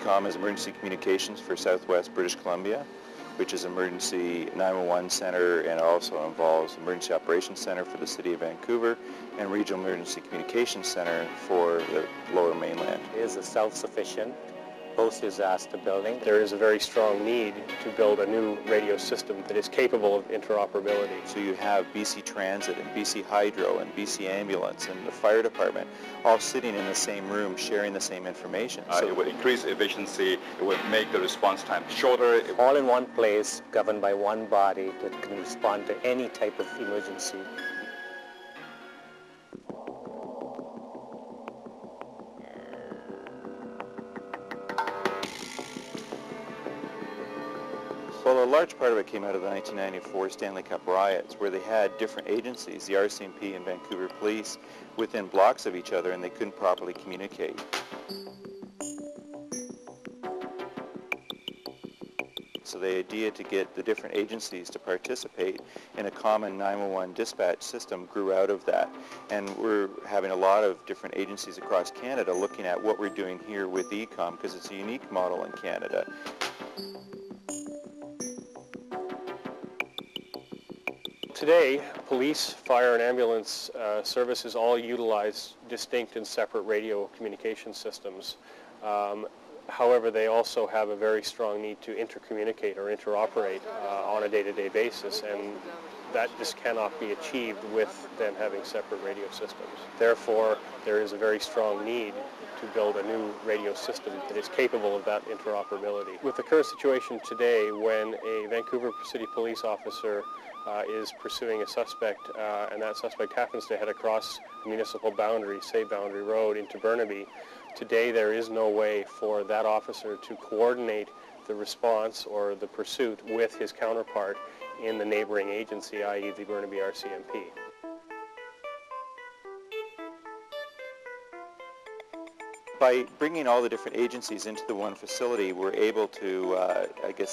E-Comm is emergency communications for Southwest British Columbia, which is emergency 911 center and also involves emergency operations center for the city of Vancouver and regional emergency communications center for the lower mainland. It is a self-sufficient post-disaster building. There is a very strong need to build a new radio system that is capable of interoperability. So you have BC Transit and BC Hydro and BC Ambulance and the fire department all sitting in the same room sharing the same information. So it would increase efficiency, it would make the response time shorter. All in one place, governed by one body that can respond to any type of emergency. Well, a large part of it came out of the 1994 Stanley Cup riots, where they had different agencies, the RCMP and Vancouver Police, within blocks of each other, and they couldn't properly communicate. So the idea to get the different agencies to participate in a common 911 dispatch system grew out of that. And we're having a lot of different agencies across Canada looking at what we're doing here with E-Comm, because it's a unique model in Canada. Today, police, fire, and ambulance services all utilize distinct and separate radio communication systems. However, they also have a very strong need to intercommunicate or interoperate on a day-to-day basis, and that just cannot be achieved with them having separate radio systems. Therefore, there is a very strong need to build a new radio system that is capable of that interoperability. With the current situation today, when a Vancouver City police officer is pursuing a suspect, and that suspect happens to head across the municipal boundary, say Boundary Road, into Burnaby, today there is no way for that officer to coordinate the response or the pursuit with his counterpart in the neighboring agency, i.e. the Burnaby RCMP. By bringing all the different agencies into the one facility, we're able to,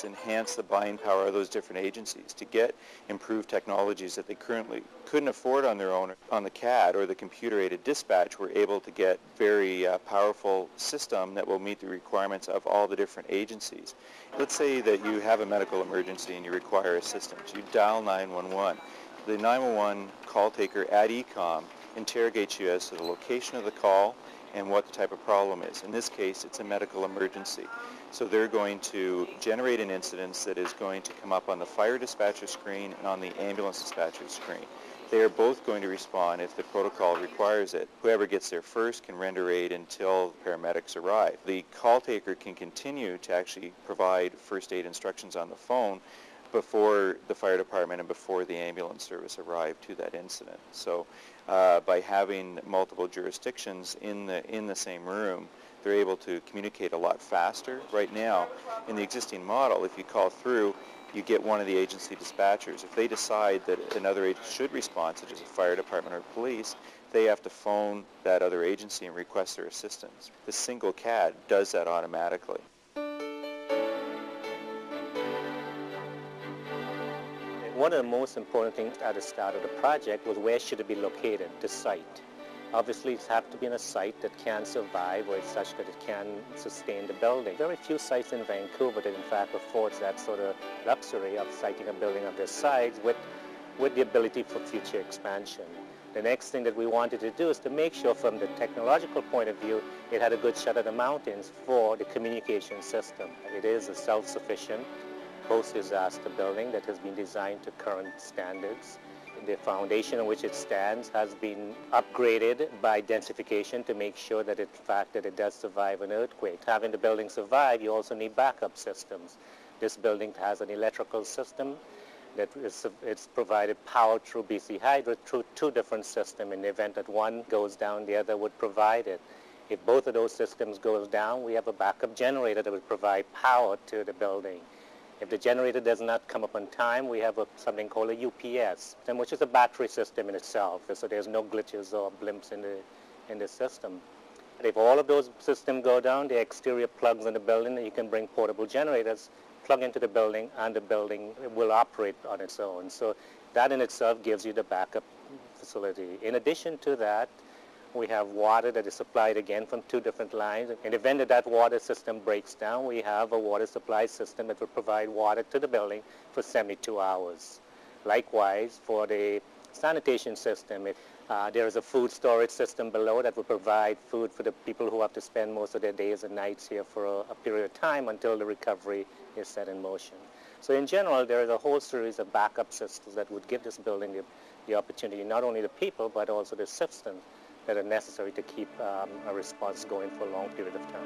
enhance the buying power of those different agencies to get improved technologies that they currently couldn't afford on their own. On the CAD or the computer-aided dispatch, we're able to get very powerful system that will meet the requirements of all the different agencies. Let's say that you have a medical emergency and you require assistance. You dial 911. The 911 call taker at E-Comm interrogates you as to the location of the call and what the type of problem is. In this case, it's a medical emergency. So they're going to generate an incident that is going to come up on the fire dispatcher screen and on the ambulance dispatcher screen. They are both going to respond if the protocol requires it. Whoever gets there first can render aid until the paramedics arrive. The call taker can continue to actually provide first aid instructions on the phone before the fire department and before the ambulance service arrive to that incident. So by having multiple jurisdictions in the same room, they're able to communicate a lot faster. Right now, in the existing model, if you call through, you get one of the agency dispatchers. If they decide that another agency should respond, such as a fire department or police, they have to phone that other agency and request their assistance. The single CAD does that automatically. One of the most important things at the start of the project was where should it be located, the site. Obviously, it has to be in a site that can survive or it's such that it can sustain the building. Very few sites in Vancouver that in fact affords that sort of luxury of siting a building of this size with the ability for future expansion. The next thing that we wanted to do is to make sure from the technological point of view, it had a good shot of the mountains for the communication system. It is a self-sufficient post-disaster building that has been designed to current standards. The foundation on which it stands has been upgraded by densification to make sure that in fact that it does survive an earthquake. Having the building survive, you also need backup systems. This building has an electrical system that it's provided power through BC Hydro through two different systems. In the event that one goes down, the other would provide it. If both of those systems goes down, we have a backup generator that would provide power to the building. If the generator does not come up on time, we have something called a UPS, which is a battery system in itself, so there's no glitches or blimps in the system. If all of those systems go down, the exterior plugs in the building, you can bring portable generators, plug into the building, and the building will operate on its own. So that in itself gives you the backup facility. In addition to that, We have water that is supplied again from 2 different lines. In the event that that water system breaks down, we have a water supply system that will provide water to the building for 72 hours. Likewise, for the sanitation system, there is a food storage system below that will provide food for the people who have to spend most of their days and nights here for a period of time until the recovery is set in motion. So in general, there is a whole series of backup systems that would give this building the opportunity, not only the people, but also the systems that are necessary to keep a response going for a long period of time.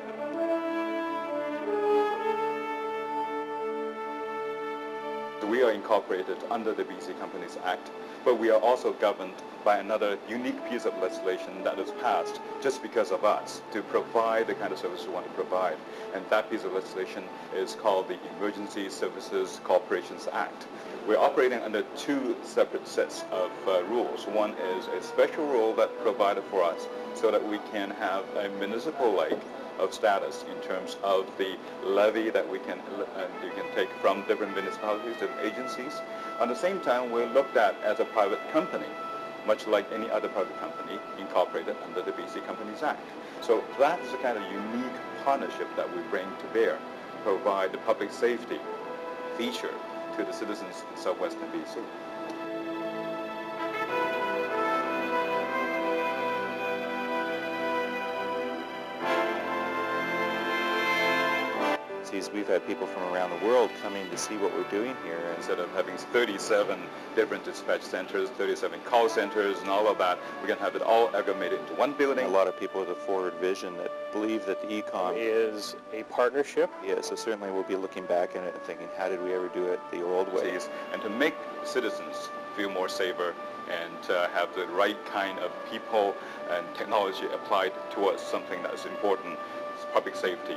We are incorporated under the BC Companies Act, but we are also governed by another unique piece of legislation that is passed just because of us to provide the kind of service we want to provide. And that piece of legislation is called the Emergency Services Corporations Act. We're operating under 2 separate sets of rules. One is a special rule that provided for us so that we can have a municipal-like of status in terms of the levy that you can take from different municipalities, different agencies. At the same time, we're looked at as a private company, much like any other private company incorporated under the BC Companies Act. So that is the kind of unique partnership that we bring to bear, provide the public safety feature to the citizens in southwestern BC. We've had people from around the world coming to see what we're doing here. Instead of having 37 different dispatch centers, 37 call centers, and all of that, we're going to have it all aggregated into one building. A lot of people with a forward vision that believe that the E-Comm is a partnership. Yeah, so certainly we'll be looking back at it and thinking, how did we ever do it the old way? And to make citizens feel more safer and have the right kind of people and technology applied towards something that's important, public safety.